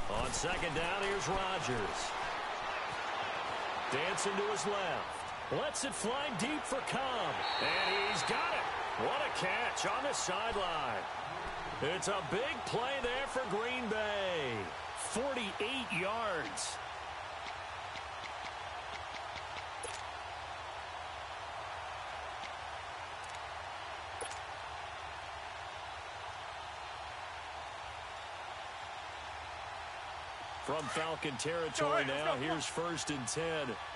On second down, here's Rodgers. Dancing to his left. Lets it fly deep for Cobb. And he's got it. What a catch on the sideline. It's a big play there for Green Bay. 48 yards. From Falcon territory now, here's 1st and 10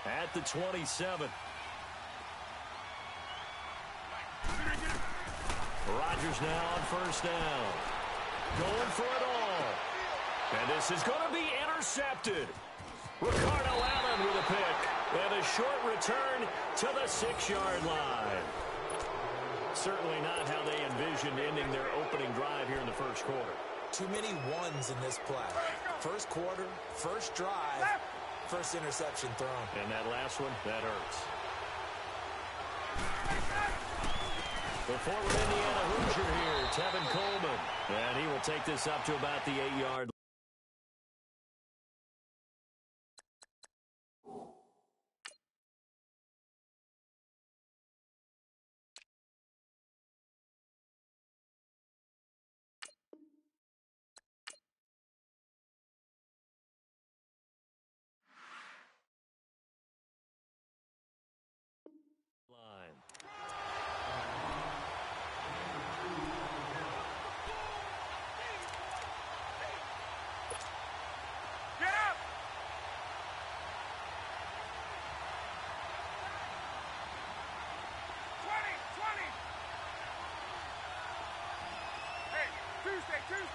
at the 27. Rodgers now on 1st down. Going for it all. And this is going to be intercepted. Ricardo Allen with a pick. And a short return to the 6-yard line. Certainly not how they envisioned ending their opening drive here in the first quarter. Too many ones in this play. First quarter, first drive, first interception thrown. And that last one, that hurts. The former Indiana Hoosier here, Tevin Coleman. And he will take this up to about the 8-yard line.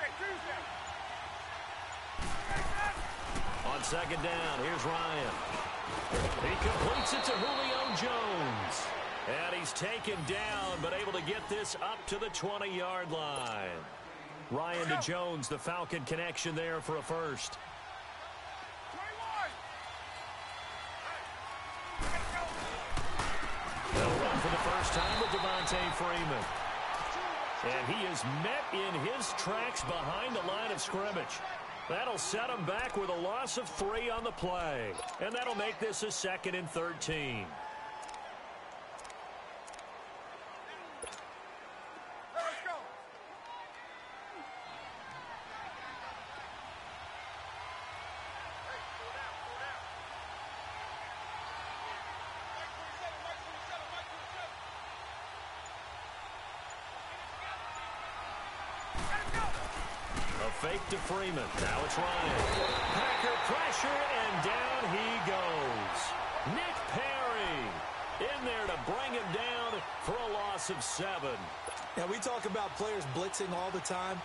Tuesday. On second down, here's Ryan. He completes it to Julio Jones. And he's taken down, but able to get this up to the 20-yard line. Ryan to Jones, the Falcon connection there for a first. 21. They'll run for the first time with Devontae Freeman. And he is met in his tracks behind the line of scrimmage. That'll set him back with a loss of 3 on the play. And that'll make this a 2nd and 13. Fake to Freeman. Now it's Ryan. Packer pressure, and down he goes. Nick Perry in there to bring him down for a loss of 7. Now, we talk about players blitzing all the time.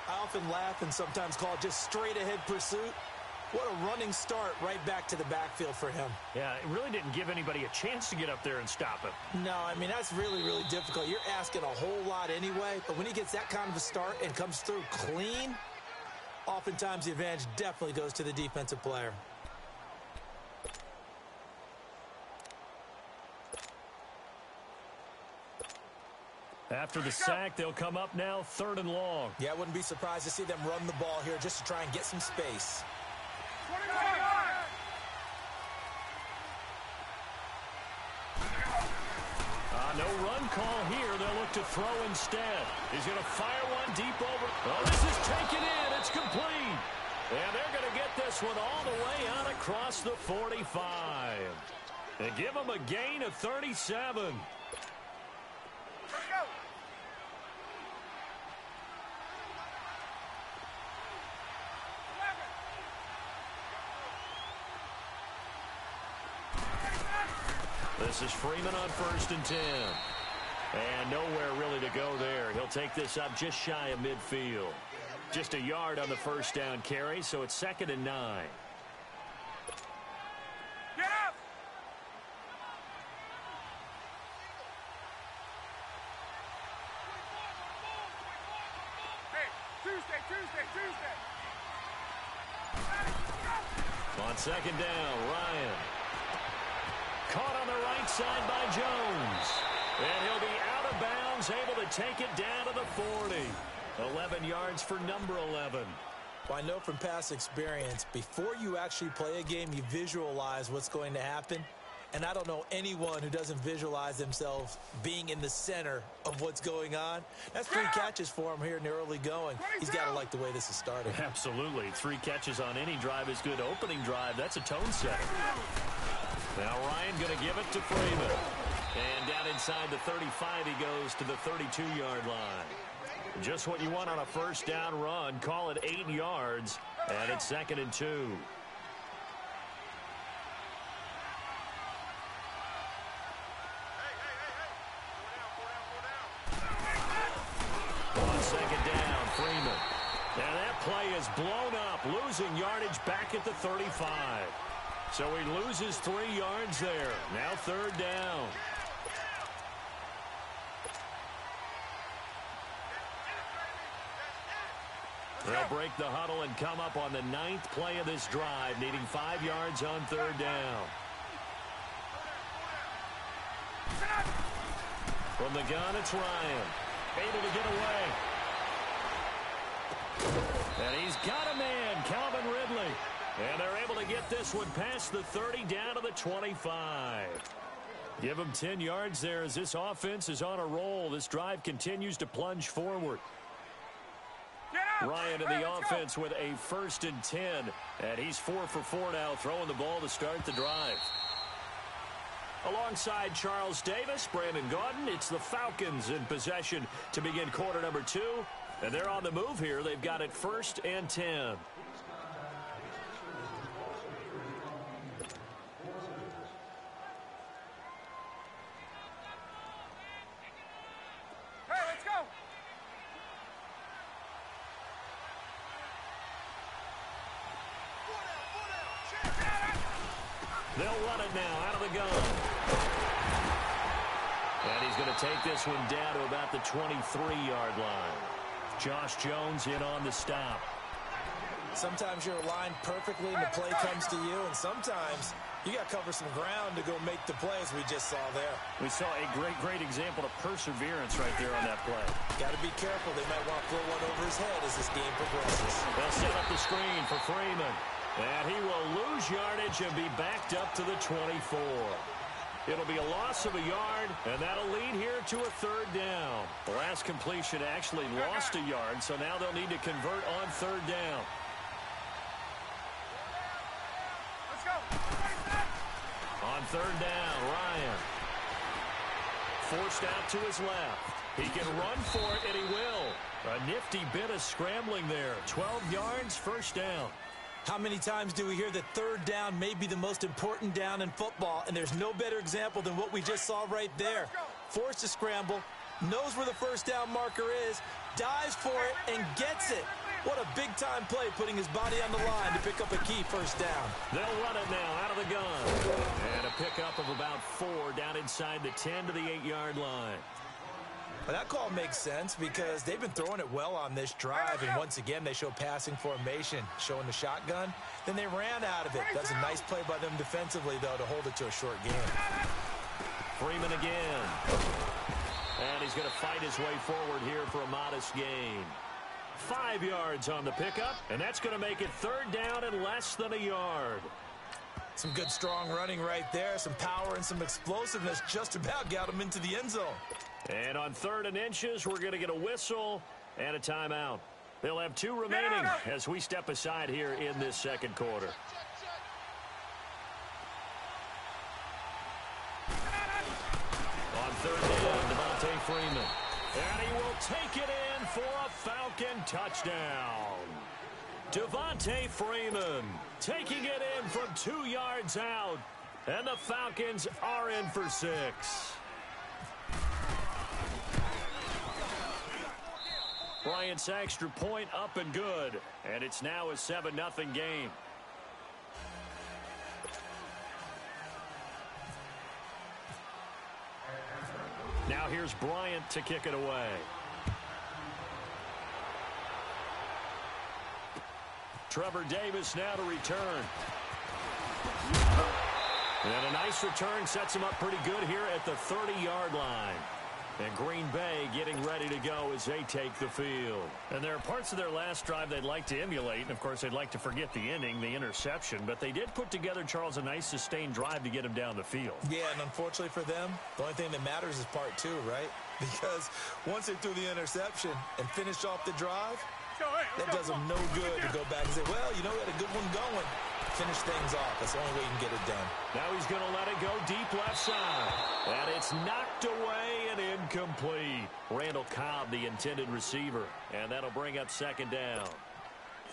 I often laugh and sometimes call it just straight-ahead pursuit. What a running start right back to the backfield for him. Yeah, it really didn't give anybody a chance to get up there and stop him. No, I mean, that's really, really difficult. You're asking a whole lot anyway, but when he gets that kind of a start and comes through clean, oftentimes the advantage definitely goes to the defensive player. After the sack, they'll come up now 3rd and long. Yeah, I wouldn't be surprised to see them run the ball here just to try and get some space. No run call here. They'll look to throw instead. He's going to fire one deep over. Oh, this is taken in. It's complete. And they're going to get this one all the way out across the 45. And give them a gain of 37. This is Freeman on 1st and 10. And nowhere really to go there. He'll take this up just shy of midfield. Just a yard on the first down carry, so it's 2nd and 9. Get up! Hey, Tuesday. On 2nd down, Ryan. Caught on the right side by Jones. And he'll be out of bounds Jones able to take it down to the 40. 11 yards for number 11. Well, I know from past experience, before you actually play a game, you visualize what's going to happen. And I don't know anyone who doesn't visualize themselves being in the center of what's going on. That's 3 catches for him here in the early going. He's got to like the way this is starting. Absolutely. 3 catches on any drive is good. Opening drive, that's a tone setter. Now Ryan going to give it to Freeman. And down inside the 35, he goes to the 32-yard line. Just what you want on a first down run. Call it 8 yards, and it's 2nd and 2. On 2nd down, Freeman. And that play is blown up, losing yardage back at the 35. So he loses 3 yards there. Now 3rd down. They'll break the huddle and come up on the 9th play of this drive, needing 5 yards on 3rd down. From the gun, it's Ryan. Able to get away. And he's got a man, Calvin Ridley. And they're able to get this one past the 30 down to the 25. Give him 10 yards there as this offense is on a roll. This drive continues to plunge forward. Ryan in the offense with a 1st and 10. And he's 4 for 4 now, throwing the ball to start the drive. Alongside Charles Davis, Brandon Gaudin, it's the Falcons in possession to begin quarter number 2. And they're on the move here. They've got it 1st and 10. Hey, let's go. They'll run it now out of the gun. And he's going to take this one down to about the 23-yard line. Josh Jones in on the stop. Sometimes you're aligned perfectly and the play comes to you, and sometimes you got to cover some ground to go make the play, as we just saw there. We saw a great example of perseverance right there on that play. Got to be careful. They might want to throw one over his head as this game progresses. They'll set up the screen for Freeman. And he will lose yardage and be backed up to the 24. It'll be a loss of a yard, and that'll lead here to a 3rd down. The last completion actually lost a yard, so now they'll need to convert on 3rd down. Let's go. On 3rd down, Ryan. Forced out to his left. He can run for it, and he will. A nifty bit of scrambling there. 12 yards, 1st down. How many times do we hear that 3rd down may be the most important down in football, and there's no better example than what we just saw right there. Forced to scramble, knows where the 1st down marker is, dives for it, and gets it. What a big-time play, putting his body on the line to pick up a key 1st down. They'll run it now out of the gun. And a pickup of about 4 down inside the 10 to the 8-yard line. Well, that call makes sense because they've been throwing it well on this drive, and once again they show passing formation, showing the shotgun. Then they ran out of it. That's a nice play by them defensively, though, to hold it to a short game. Freeman again. And he's going to fight his way forward here for a modest gain. 5 yards on the pickup, and that's going to make it 3rd down and less than a yard. Some good strong running right there, some power and some explosiveness, just about got him into the end zone. And on 3rd and inches, we're going to get a whistle and a timeout. They'll have 2 remaining as we step aside here in this 2nd quarter. On 3rd down, Devontae Freeman. And he will take it in for a Falcon touchdown. Devontae Freeman taking it in from 2 yards out. And the Falcons are in for 6. Bryant's extra point up and good. And it's now a 7-0 game. Now here's Bryant to kick it away. Trevor Davis now to return. And a nice return sets him up pretty good here at the 30-yard line. And Green Bay getting ready to go as they take the field. And there are parts of their last drive they'd like to emulate. And, of course, they'd like to forget the inning, the interception. But they did put together, Charles, a nice sustained drive to get him down the field. Yeah, and unfortunately for them, the only thing that matters is part two, right? Because once they threw the interception and finished off the drive, that does them no good to go back and say, well, you know, we had a good one going. Finish things off. That's the only way you can get it done. Now he's going to let it go deep left side. And it's knocked away and incomplete. Randall Cobb, the intended receiver. And that'll bring up second down.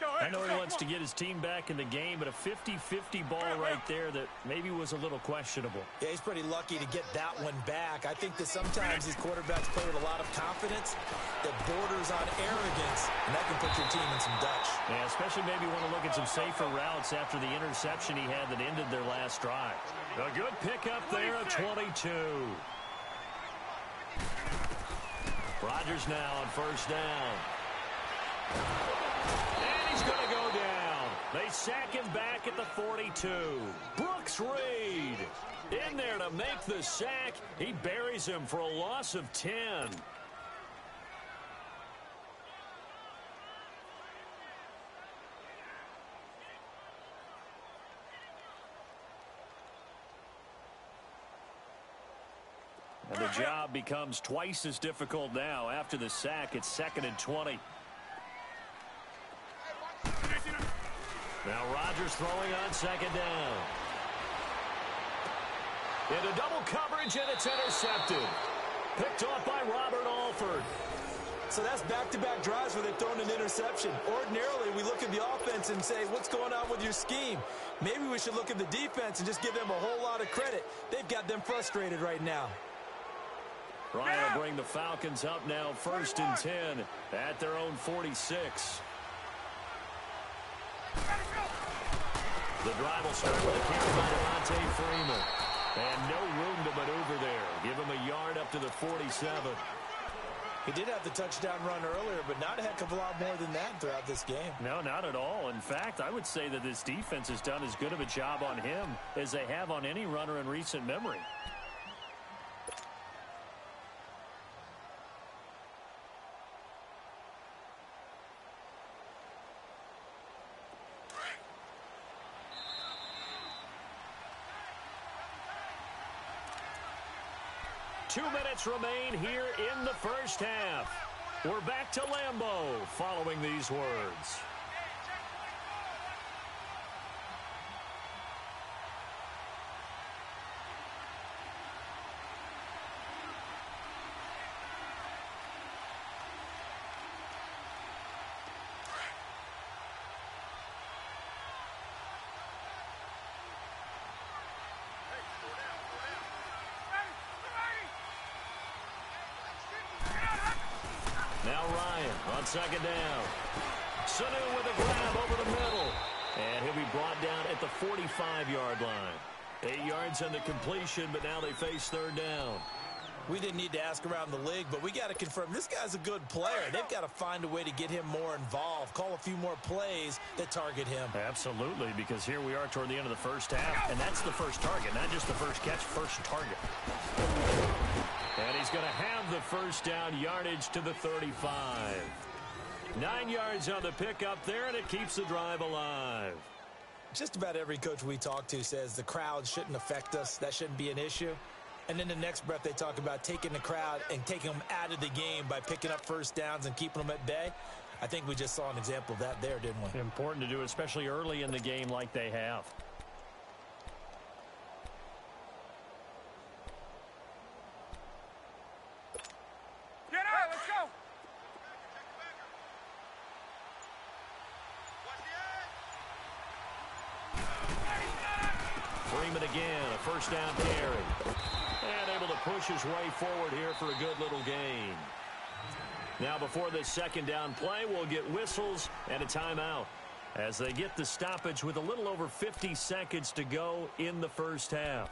I know he wants to get his team back in the game, but a 50-50 ball right there that maybe was a little questionable. Yeah, he's pretty lucky to get that one back. I think that sometimes these quarterbacks play with a lot of confidence that borders on arrogance, and that can put your team in some Dutch. Yeah, especially maybe want to look at some safer routes after the interception he had that ended their last drive. A good pickup there at 22. Rodgers now on first down. He's going to go down. They sack him back at the 42. Brooks Reed in there to make the sack. He buries him for a loss of 10. And the job becomes twice as difficult now. After the sack, it's 2nd and 20. Now Rodgers throwing on second down. Into double coverage, and it's intercepted. Picked off by Robert Alford. So that's back-to-back drives where they've thrown an interception. Ordinarily, we look at the offense and say, what's going on with your scheme? Maybe we should look at the defense and just give them a whole lot of credit. They've got them frustrated right now. Ryan will bring the Falcons up now 1st and 10 at their own 46. The drive will start with a carry by Devontae Freeman. And no room to maneuver there. Give him a yard up to the 47. He did have the touchdown run earlier, but not a heck of a lot more than that throughout this game. No, not at all. In fact, I would say that this defense has done as good of a job on him as they have on any runner in recent memory. Two minutes remain here in the first half. We're back to Lambeau following these words. Now Ryan on second down. Sanu with a grab over the middle. And he'll be brought down at the 45-yard line. 8 yards on the completion, but now they face third down. We didn't need to ask around the league, but we got to confirm this guy's a good player. They've got to find a way to get him more involved, call a few more plays that target him. Absolutely, because here we are toward the end of the first half, and that's the first target, not just the first catch, first target. And he's going to have the first down, yardage to the 35. 9 yards on the pickup there, and it keeps the drive alive. Just about every coach we talk to says the crowd shouldn't affect us. That shouldn't be an issue. And then the next breath they talk about taking the crowd and taking them out of the game by picking up first downs and keeping them at bay. I think we just saw an example of that there, didn't we? Important to do, especially early in the game like they have. Get out! Let's go! Freeman again, a first down carry. And able to push his way forward here for a good little gain. Now before this second down play, we'll get whistles and a timeout as they get the stoppage with a little over 50 seconds to go in the first half.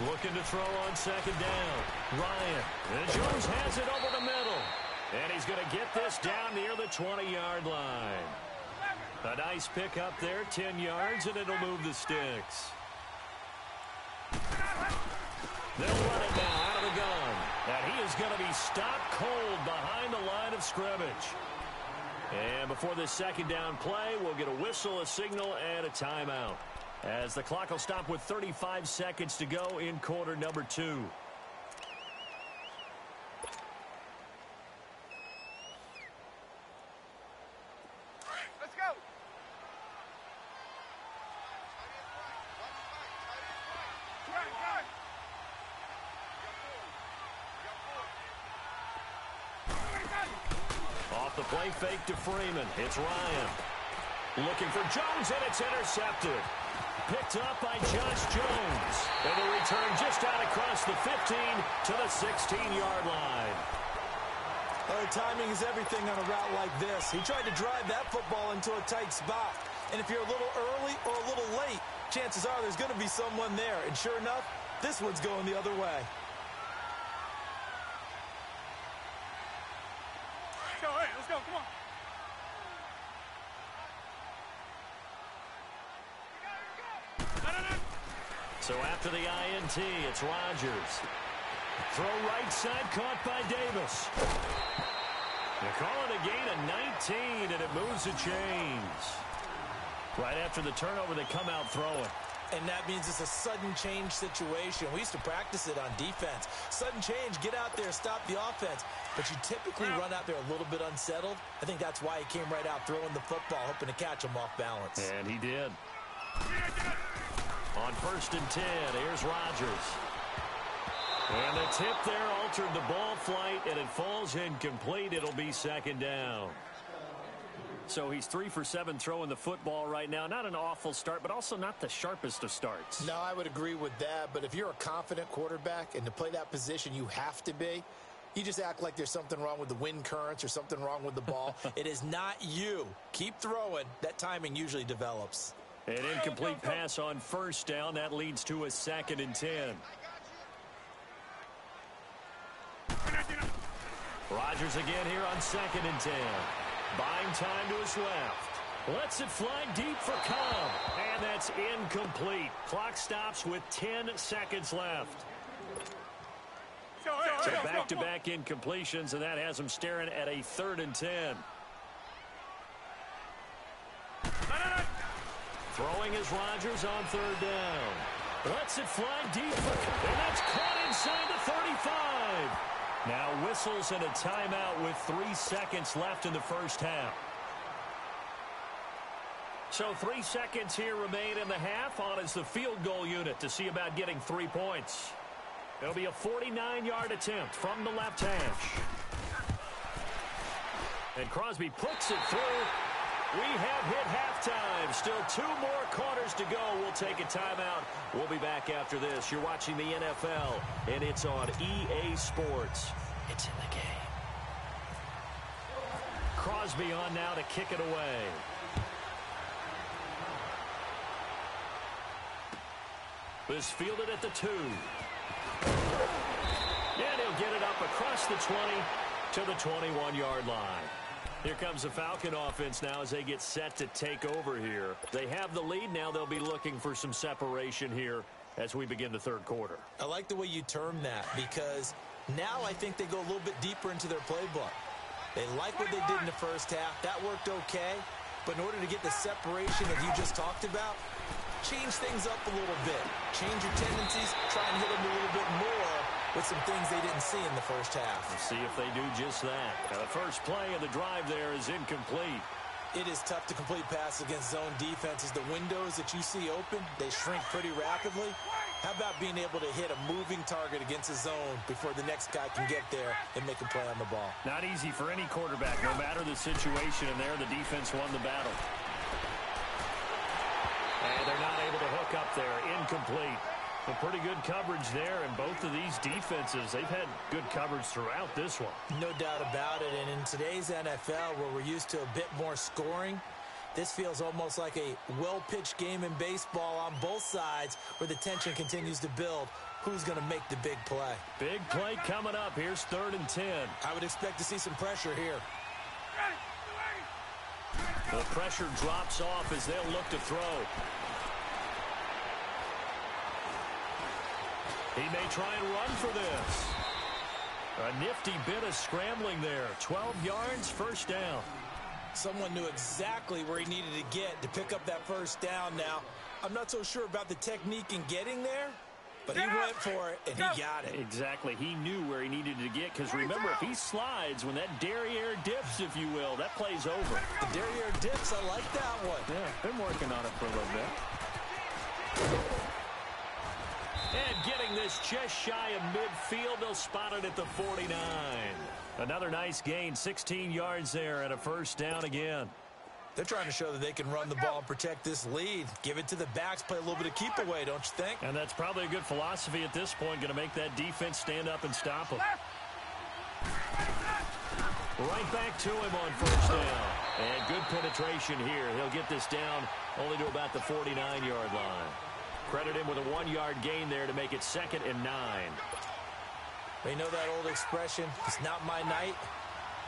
Looking to throw on second down. Ryan. And Jones has it over the middle. And he's going to get this down near the 20-yard line. A nice pick up there, 10 yards, and it'll move the sticks. They'll run it now out of the gun. And he is going to be stopped cold behind the line of scrimmage. And before this second down play, we'll get a whistle, a signal, and a timeout, as the clock will stop with 35 seconds to go in quarter number 2. Let's go. Off the play fake to Freeman. It's Ryan. Looking for Jones, and it's intercepted. Picked up by Josh Jones. And the return just out across the 15 to the 16-yard line. Oh, timing is everything on a route like this. He tried to drive that football into a tight spot. And if you're a little early or a little late, chances are there's going to be someone there. And sure enough, this one's going the other way. Let's go, come on. So after the INT, it's Rodgers. Throw right side, caught by Davis. They call it a gain of 19, and it moves the chains. Right after the turnover, they come out throwing. And that means it's a sudden change situation. We used to practice it on defense. Sudden change, get out there, stop the offense. But you typically run out there a little bit unsettled. I think that's why he came right out throwing the football, hoping to catch him off balance. And he did. On 1st and 10, here's Rodgers. And the tip there altered the ball flight, and it falls incomplete. It'll be second down. So he's 3 for 7 throwing the football right now. Not an awful start, but also not the sharpest of starts. No, I would agree with that. But if you're a confident quarterback and to play that position, you have to be. You just act like there's something wrong with the wind currents or something wrong with the ball. It is not you. Keep throwing. That timing usually develops. An incomplete pass on 1st down. That leads to a 2nd and 10. Rodgers again here on 2nd and 10. Buying time to his left. Lets it fly deep for Cobb. And that's incomplete. Clock stops with 10 seconds left. So back-to-back incompletions, and that has him staring at a 3rd and 10. Throwing is Rodgers on 3rd down. Lets it fly deep, and that's caught inside the 35. Now whistles and a timeout with 3 seconds left in the first half. So 3 seconds here remain in the half. On is the field goal unit to see about getting 3 points. It'll be a 49-yard attempt from the left hash. And Crosby puts it through. We have hit halftime. Still 2 more quarters to go. We'll take a timeout. We'll be back after this. You're watching the NFL, and it's on EA Sports. It's in the game. Crosby on now to kick it away. This fielded at the 2. And he'll get it up across the 20 to the 21-yard line. Here comes the Falcon offense now as they get set to take over here. They have the lead now. They'll be looking for some separation here as we begin the 3rd quarter. I like the way you term that, because now I think they go a little bit deeper into their playbook. They like what they did in the first half. That worked okay. But in order to get the separation that you just talked about, change things up a little bit. Change your tendencies. Try and hit them a little bit more with some things they didn't see in the first half. Let's see if they do just that. Now, the first play of the drive there is incomplete. It is tough to complete pass against zone defenses. The windows that you see open, they shrink pretty rapidly. How about being able to hit a moving target against a zone before the next guy can get there and make a play on the ball? Not easy for any quarterback, no matter the situation, and there the defense won the battle. And they're not able to hook up there. Incomplete. But pretty good coverage there, and both of these defenses, they've had good coverage throughout this one. No doubt about it, and in today's NFL, where we're used to a bit more scoring, This feels almost like a well-pitched game in baseball on both sides where the tension continues to build. Who's going to make the big play? Big play coming up. Here's 3rd and 10. I would expect to see some pressure here. The pressure drops off as they'll look to throw. He may try and run for this. A nifty bit of scrambling there. 12 yards, first down. Someone knew exactly where he needed to get to pick up that first down now. I'm not so sure about the technique in getting there, but he went for it, and he got it. Exactly. He knew where he needed to get, because remember, if he slides, when that derriere dips, if you will, that play's over. The derriere dips, I like that one. Yeah, been working on it for a little bit. And getting this just shy of midfield, they'll spot it at the 49. Another nice gain, 16 yards there, and a first down again. They're trying to show that they can run the ball and protect this lead. Give it to the backs, play a little bit of keep away, don't you think? And that's probably a good philosophy at this point, going to make that defense stand up and stop them. Right back to him on first down. And good penetration here. He'll get this down only to about the 49-yard line. Credit him with a 1-yard gain there to make it 2nd and 9. You know that old expression, it's not my night?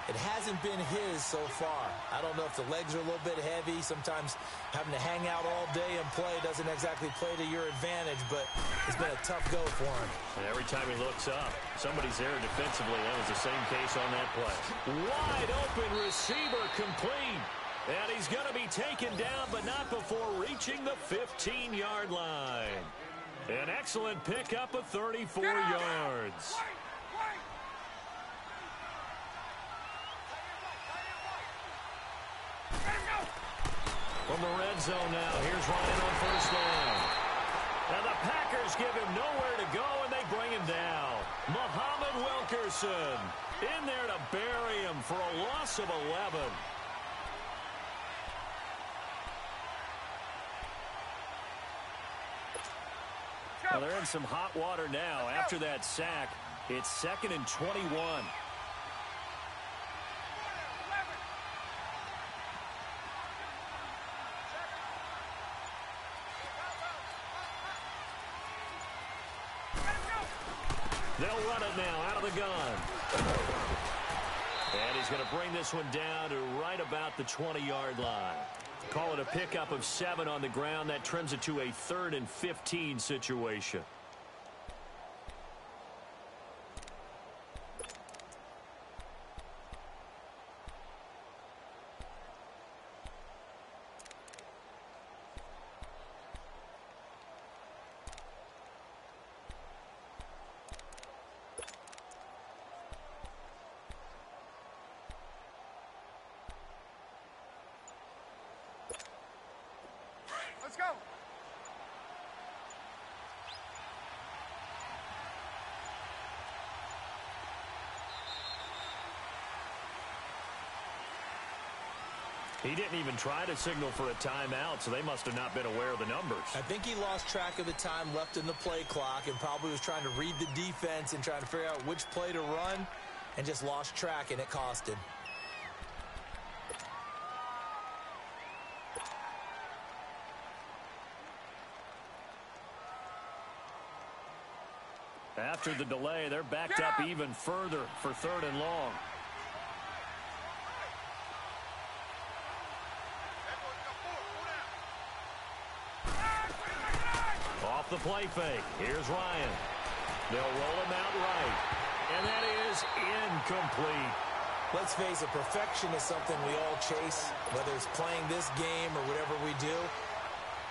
It hasn't been his so far. I don't know if the legs are a little bit heavy. Sometimes having to hang out all day and play doesn't exactly play to your advantage, but it's been a tough go for him. And every time he looks up, somebody's there defensively. That was the same case on that play. Wide open receiver complete. And he's going to be taken down, but not before reaching the 15-yard line. An excellent pickup of 34 yards. From the red zone now, here's Ryan on first down. And the Packers give him nowhere to go, and they bring him down. Muhammad Wilkerson in there to bury him for a loss of 11. Well, they're in some hot water now. After that sack, it's 2nd and 21. They'll run it now out of the gun. And he's going to bring this one down to right about the 20-yard line. Call it a pickup of 7 on the ground. That trims it to a 3rd and 15 situation. Let's go. He didn't even try to signal for a timeout, so they must have not been aware of the numbers. I think he lost track of the time left in the play clock and probably was trying to read the defense and trying to figure out which play to run and just lost track, and it cost him. After the delay, they're backed up even further for 3rd and long. Off the play fake. Here's Ryan. They'll roll him out right. And that is incomplete. Let's face it, perfection is something we all chase, whether it's playing this game or whatever we do.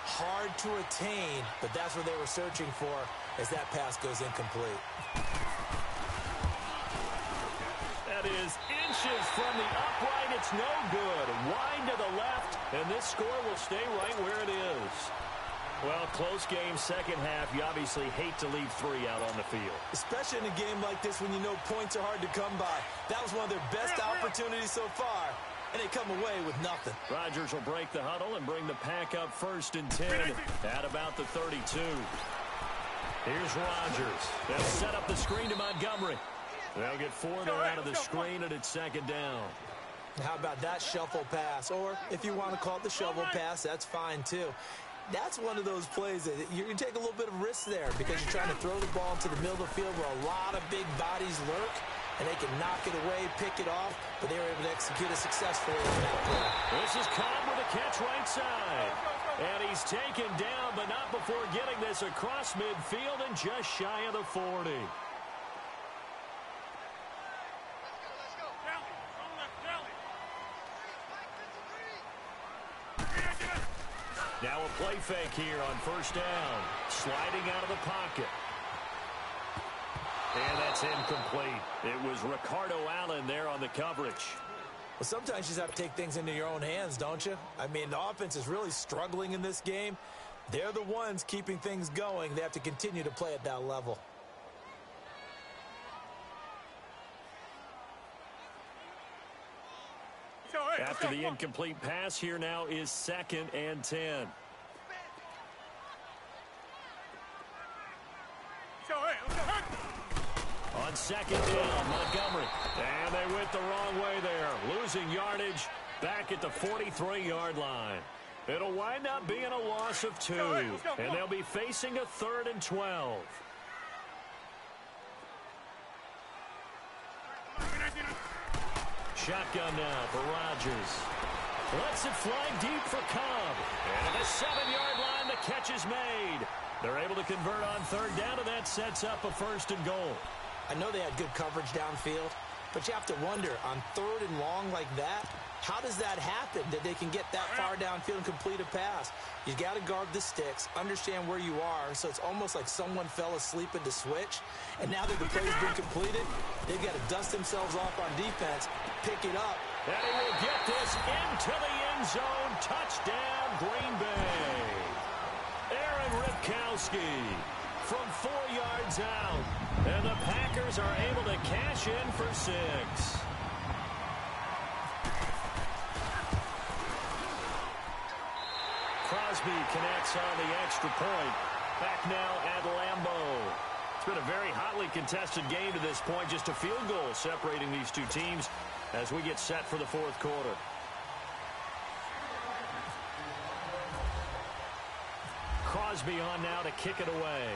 Hard to attain, but that's what they were searching for as that pass goes incomplete. That is inches from the upright. It's no good. Wide to the left, and this score will stay right where it is. Well, close game, second half. You obviously hate to leave 3 out on the field. Especially in a game like this when you know points are hard to come by. That was one of their best opportunities so far, and they come away with nothing. Rodgers will break the huddle and bring the pack up 1st and 10 at about the 32. Here's Rodgers. They'll set up the screen to Montgomery. They'll get 4 there out of the screen, and it's 2nd down. How about that shuffle pass? Or if you want to call it the shovel pass, that's fine too. That's one of those plays that you can take a little bit of risk there because you're trying to throw the ball into the middle of the field where a lot of big bodies lurk, and they can knock it away, pick it off, but they were able to execute it successfully on that play. This is Cobb with a catch right side. And he's taken down, but not before getting this across midfield and just shy of the 40. Now a play fake here on first down. Sliding out of the pocket. And that's incomplete. It was Ricardo Allen there on the coverage. Well, sometimes you just have to take things into your own hands, don't you? I mean, the offense is really struggling in this game. They're the ones keeping things going. They have to continue to play at that level. After the incomplete pass, here now is 2nd and 10. On 2nd down, Montgomery. And they went the wrong way there. Losing yardage back at the 43-yard line. It'll wind up being a loss of 2. And they'll be facing a 3rd and 12. Shotgun now for Rodgers. Lets it fly deep for Cobb. And at the 7-yard line, the catch is made. They're able to convert on 3rd down, and that sets up a 1st and goal. I know they had good coverage downfield, but you have to wonder, on 3rd and long like that, how does that happen that they can get that far downfield and complete a pass? You got to guard the sticks, understand where you are, so it's almost like someone fell asleep at the switch, and now that the play's been completed, they've got to dust themselves off on defense, pick it up. And he will get this into the end zone. Touchdown, Green Bay. Aaron Ripkowski from 4 yards out. And the Packers are able to cash in for 6. Crosby connects on the extra point. Back now at Lambeau. It's been a very hotly contested game to this point. Just a field goal separating these two teams as we get set for the 4th quarter. Crosby on now to kick it away.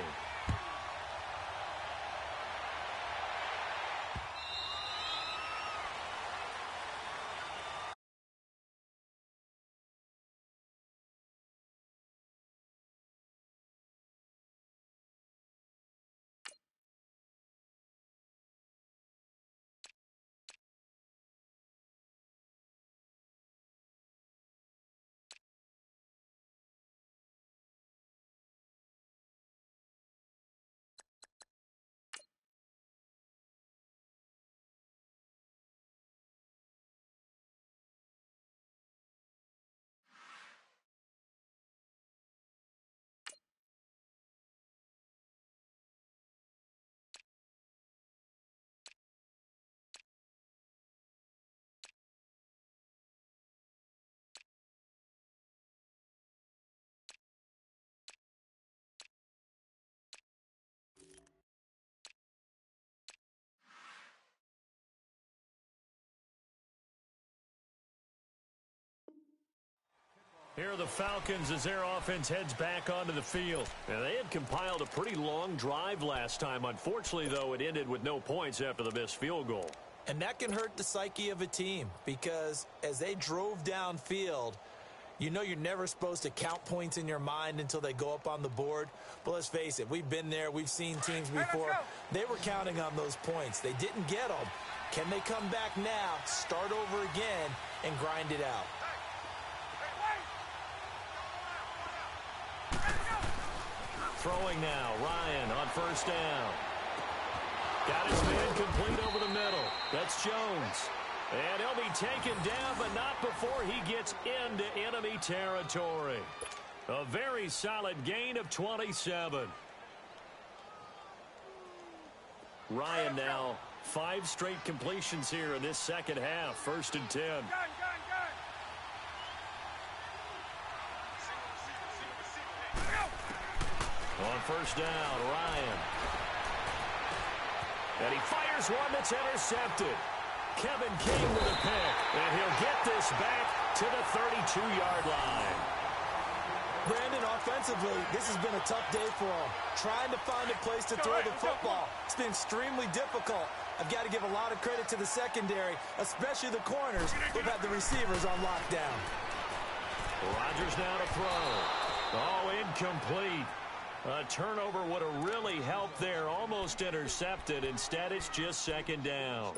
Here are the Falcons as their offense heads back onto the field. Now, they had compiled a pretty long drive last time. Unfortunately, though, it ended with no points after the missed field goal. And that can hurt the psyche of a team because as they drove downfield, you know you're never supposed to count points in your mind until they go up on the board. But let's face it, we've been there. We've seen teams before. They were counting on those points. They didn't get them. Can they come back now, start over again, and grind it out? Throwing now, Ryan on 1st down. Got his man complete over the middle. That's Jones. And he'll be taken down, but not before he gets into enemy territory. A very solid gain of 27. Ryan now, 5 straight completions here in this second half. 1st and 10. On 1st down, Ryan. And he fires one that's intercepted. Kevin King with a pick, and he'll get this back to the 32-yard line. Brandon, offensively, this has been a tough day for him. Trying to find a place to throw the football. It's been extremely difficult. I've got to give a lot of credit to the secondary, especially the corners who've had the receivers on lockdown. Rodgers now to throw. Oh, incomplete. A turnover would have really helped there. Almost intercepted. Instead, it's just second down.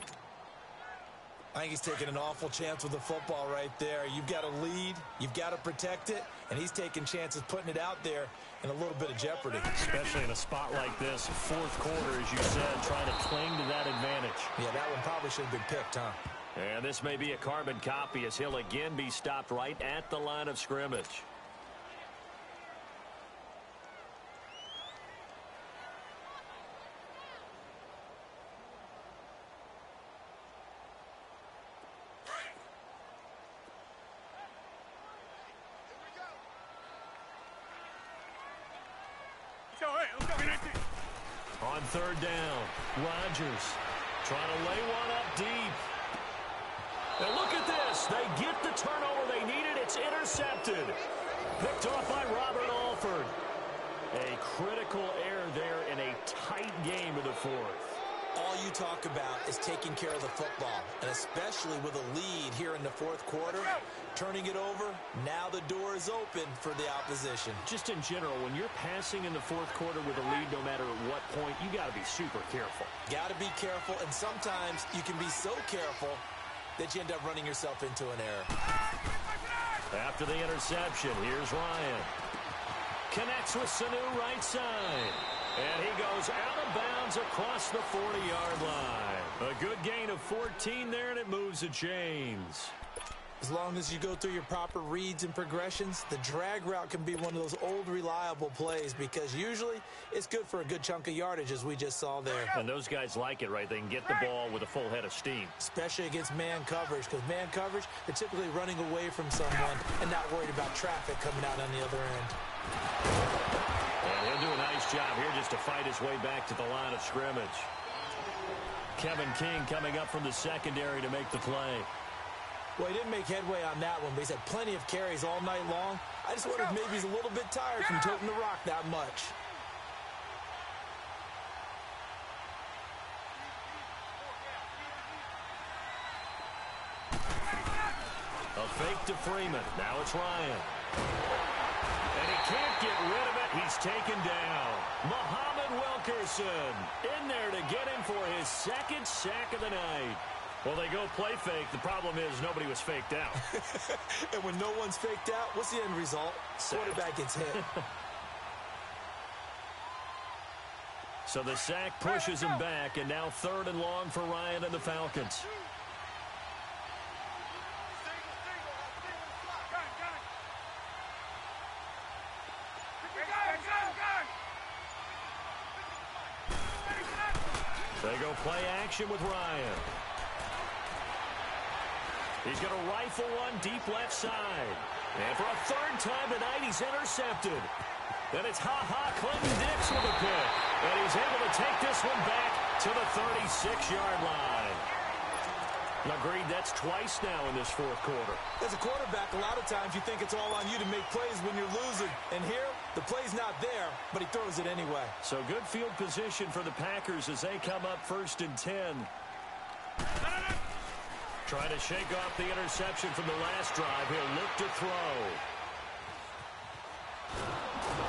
I think he's taking an awful chance with the football right there. You've got a lead, you've got to protect it, and he's taking chances putting it out there in a little bit of jeopardy. Especially in a spot like this, fourth quarter, as you said, trying to cling to that advantage. Yeah, that one probably should have been picked, huh? And this may be a carbon copy as he'll again be stopped right at the line of scrimmage. On third down, Rodgers trying to lay one up deep. And look at this. They get the turnover they needed. It's intercepted. Picked off by Robert Alford. A critical error there in a tight game in the fourth. All you talk about is taking care of the football, and especially with a lead here in the fourth quarter, turning it over, now the door is open for the opposition. Just in general, when you're passing in the fourth quarter with a lead, no matter what point, you got to be super careful. Got to be careful, and sometimes you can be so careful that you end up running yourself into an error. After the interception, here's Ryan. Connects with Sanu right side. And he goes out of bounds across the 40-yard line. A good gain of 14 there, and it moves the chains. As long as you go through your proper reads and progressions, the drag route can be one of those old reliable plays because usually it's good for a good chunk of yardage, as we just saw there. And those guys like it, right? They can get the ball with a full head of steam. Especially against man coverage, because man coverage, they're typically running away from someone and not worried about traffic coming out on the other end. And he'll do a nice job here just to fight his way back to the line of scrimmage. Kevin King coming up from the secondary to make the play. Well, he didn't make headway on that one, but he's had plenty of carries all night long. I just wonder if maybe he's a little bit tired from toting the rock that much. A fake to Freeman. Now it's Ryan. And he can't get rid of it. He's taken down. Muhammad Wilkerson in there to get him for his second sack of the night. Well, they go play fake. The problem is nobody was faked out. And when no one's faked out, what's the end result? Quarterback gets hit. So the sack pushes him back, and now third and long for Ryan and the Falcons. They go play action with Ryan. He's going to rifle one deep left side. And for a third time tonight, he's intercepted. Then it's Clinton Dix with a pick. And he's able to take this one back to the 36-yard line. Agreed, that's twice now in this fourth quarter. As a quarterback, a lot of times you think it's all on you to make plays when you're losing. And here, the play's not there, but he throws it anyway. So good field position for the Packers as they come up 1st and 10. Trying to shake off the interception from the last drive. He'll look to throw.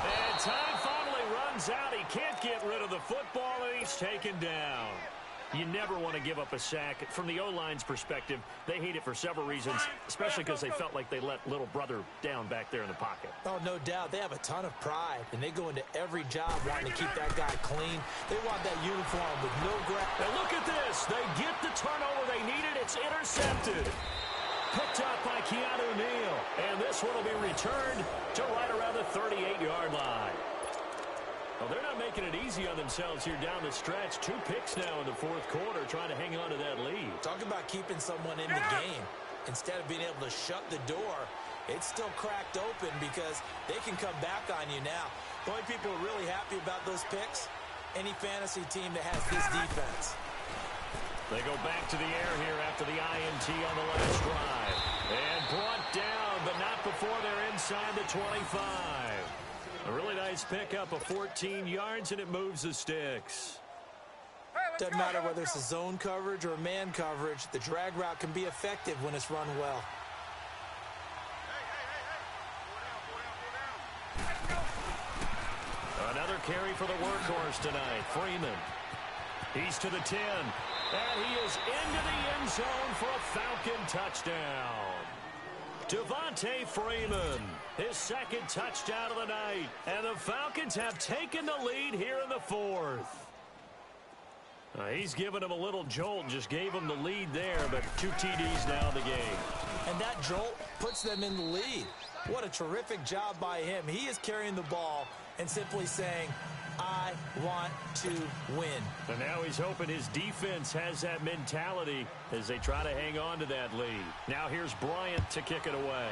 And time finally runs out. He can't get rid of the football, and he's taken down. You never want to give up a sack. From the O-line's perspective, they hate it for several reasons, especially because they felt like they let little brother down back there in the pocket. Oh, no doubt. They have a ton of pride, and they go into every job wanting to keep that guy clean. They want that uniform with no grab. And look at this. They get the turnover they needed. It's intercepted. Picked up by Keanu Neal. And this one will be returned to right around the 38-yard line. Well, they're not making it easy on themselves here down the stretch. 2 picks now in the fourth quarter, trying to hang on to that lead. Talk about keeping someone in the game. Instead of being able to shut the door, it's still cracked open because they can come back on you now. The only people who are really happy about those picks, any fantasy team that has this defense. They go back to the air here after the INT on the last drive. And brought down, but not before they're inside the 25. A really nice pickup of 14 yards, and it moves the sticks. Doesn't matter whether it's a zone coverage or a man coverage, the drag route can be effective when it's run well. Another carry for the workhorse tonight, Freeman. He's to the 10, and he is into the end zone for a Falcon touchdown. Devontae Freeman, his second touchdown of the night, and the Falcons have taken the lead here in the fourth. He's given him a little jolt, just gave him the lead there, but 2 TDs now in the game. And that jolt puts them in the lead. What a terrific job by him. He is carrying the ball and simply saying, I want to win. And now he's hoping his defense has that mentality as they try to hang on to that lead. Now here's Bryant to kick it away.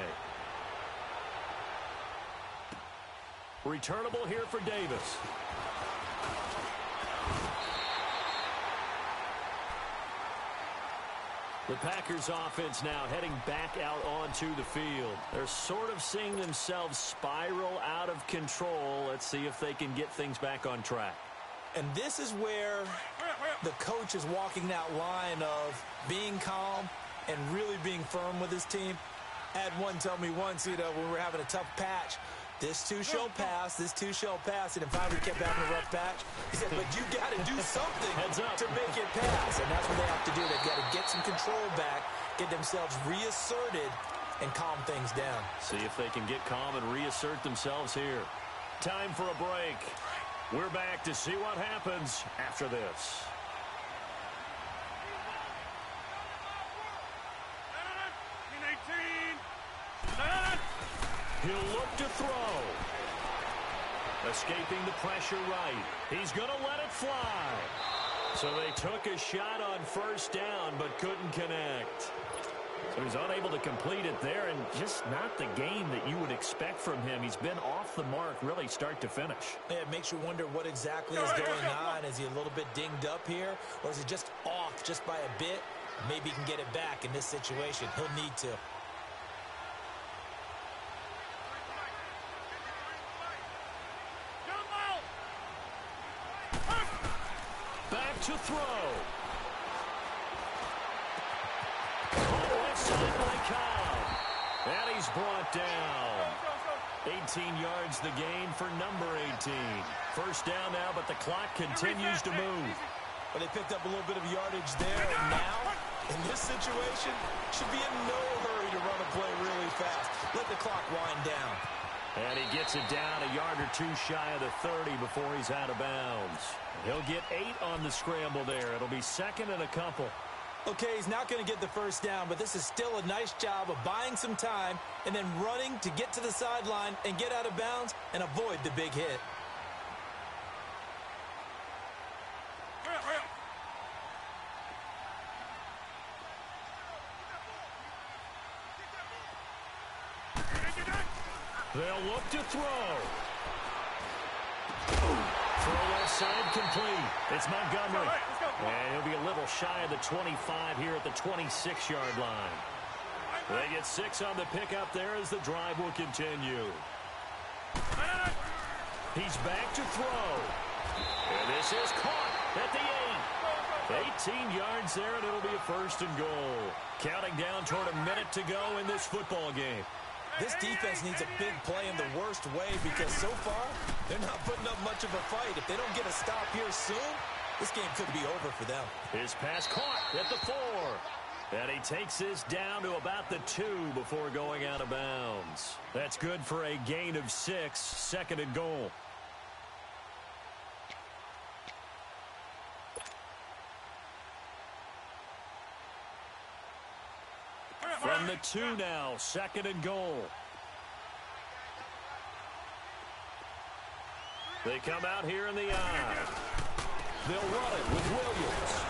Returnable here for Davis. The Packers offense now heading back out onto the field. They're sort of seeing themselves spiral out of control. Let's see if they can get things back on track. And this is where the coach is walking that line of being calm and really being firm with his team. I had one tell me once, when we were having a tough patch, this too shall pass, this too shall pass. And if I kept having a rough patch, he said, but you got to do something to make it pass. And that's what they have to do. They've got to get some control back, get themselves reasserted, and calm things down. See if they can get calm and reassert themselves here. Time for a break. We're back to see what happens after this. He'll look to throw. Escaping the pressure right. He's going to let it fly. So they took a shot on first down but couldn't connect. So he's unable to complete it there, and just not the game that you would expect from him. He's been off the mark really start to finish. Yeah, it makes you wonder what exactly is going on. Is he a little bit dinged up here, or is he just off just by a bit? Maybe he can get it back in this situation. He'll need to. Back to throw. Left side by Cobb. And he's brought down. 18 yards the gain for number 18. First down now, but the clock continues to move. But they picked up a little bit of yardage there, and now, in this situation, should be in no hurry to run a play really fast. Let the clock wind down. And he gets it down a yard or two shy of the 30 before he's out of bounds. He'll get 8 on the scramble there. It'll be second and a couple. Okay, he's not going to get the first down, but this is still a nice job of buying some time and then running to get to the sideline and get out of bounds and avoid the big hit. They'll look to throw. Throw left side complete. It's Montgomery. And he'll be a little shy of the 25 here at the 26-yard line. They get 6 on the pickup there as the drive will continue. He's back to throw. And this is caught at the 8. 18 yards there, and it'll be a first and goal. Counting down toward a minute to go in this football game. This defense needs a big play in the worst way because so far, they're not putting up much of a fight. If they don't get a stop here soon, this game could be over for them. His pass caught at the 4. And he takes this down to about the 2 before going out of bounds. That's good for a gain of 6, second and goal. From the 2 now, second and goal. They come out here in the eye. They'll run it with Williams.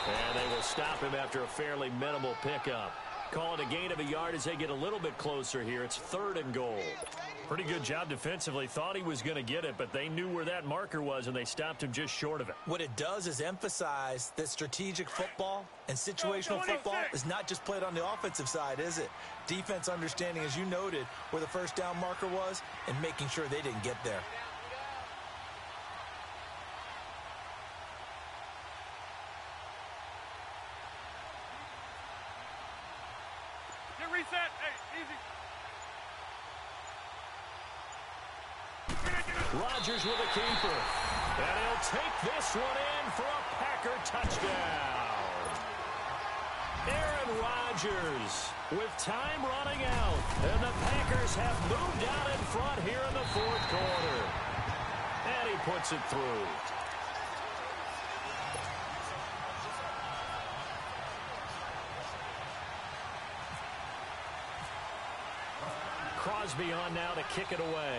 And they will stop him after a fairly minimal pickup. Call it a gain of a yard as they get a little bit closer here. It's third and goal. Pretty good job defensively. Thought he was going to get it, but they knew where that marker was, and they stopped him just short of it. What it does is emphasize that strategic football and situational football is not just played on the offensive side, is it? Defense understanding, as you noted, where the first down marker was and making sure they didn't get there. Get reset. Hey, easy. Rodgers with a keeper. And he'll take this one in for a Packer touchdown. Aaron Rodgers with time running out. And the Packers have moved out in front here in the fourth quarter. And he puts it through. Crosby on now to kick it away.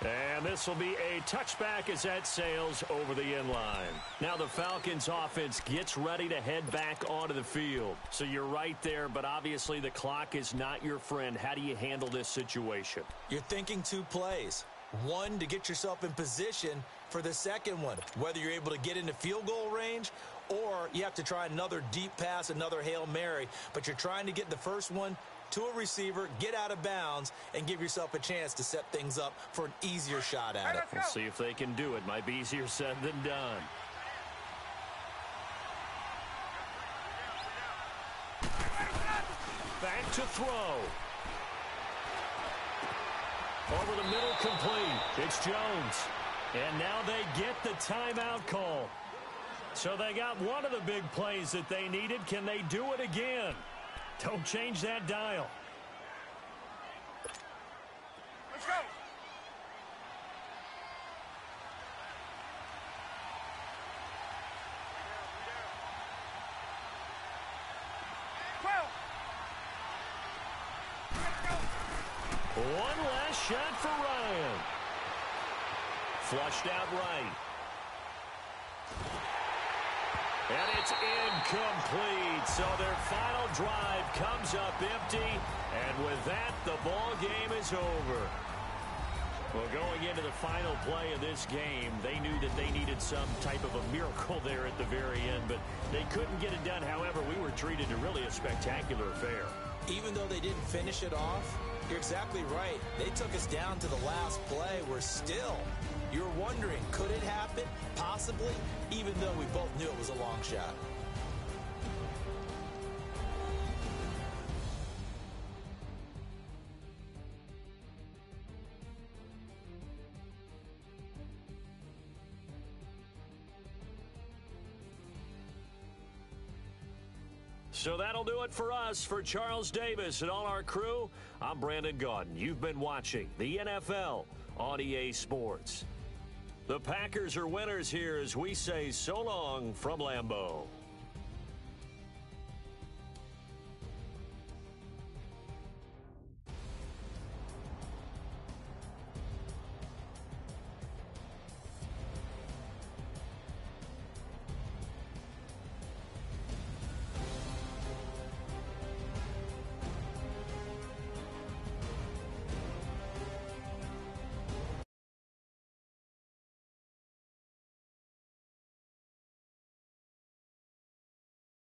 And this will be a touchback as that sails over the end line. Now the Falcons offense gets ready to head back onto the field. So you're right there, but obviously the clock is not your friend. How do you handle this situation? You're thinking two plays. One, to get yourself in position for the second one, whether you're able to get into field goal range or you have to try another deep pass, another Hail Mary. But you're trying to get the first one to a receiver, get out of bounds, and give yourself a chance to set things up for an easier shot at it. We'll see if they can do it. Might be easier said than done. Back to throw. Over the middle, complete. It's Jones. And now they get the timeout call. So they got one of the big plays that they needed. Can they do it again? Don't change that dial. Let's go. One last shot for Ryan. Flushed out right. And it's incomplete. So their final drive comes up empty. And with that, the ball game is over. Well, going into the final play of this game, they knew that they needed some type of a miracle there at the very end, but they couldn't get it done. However, we were treated to really a spectacular affair. Even though they didn't finish it off, you're exactly right. They took us down to the last play. We're still, you're wondering, could it happen? Possibly, even though we both knew it was a long shot. So that'll do it for us. For Charles Davis and all our crew, I'm Brandon Gaudin. You've been watching the NFL on EA Sports. The Packers are winners here as we say so long from Lambeau.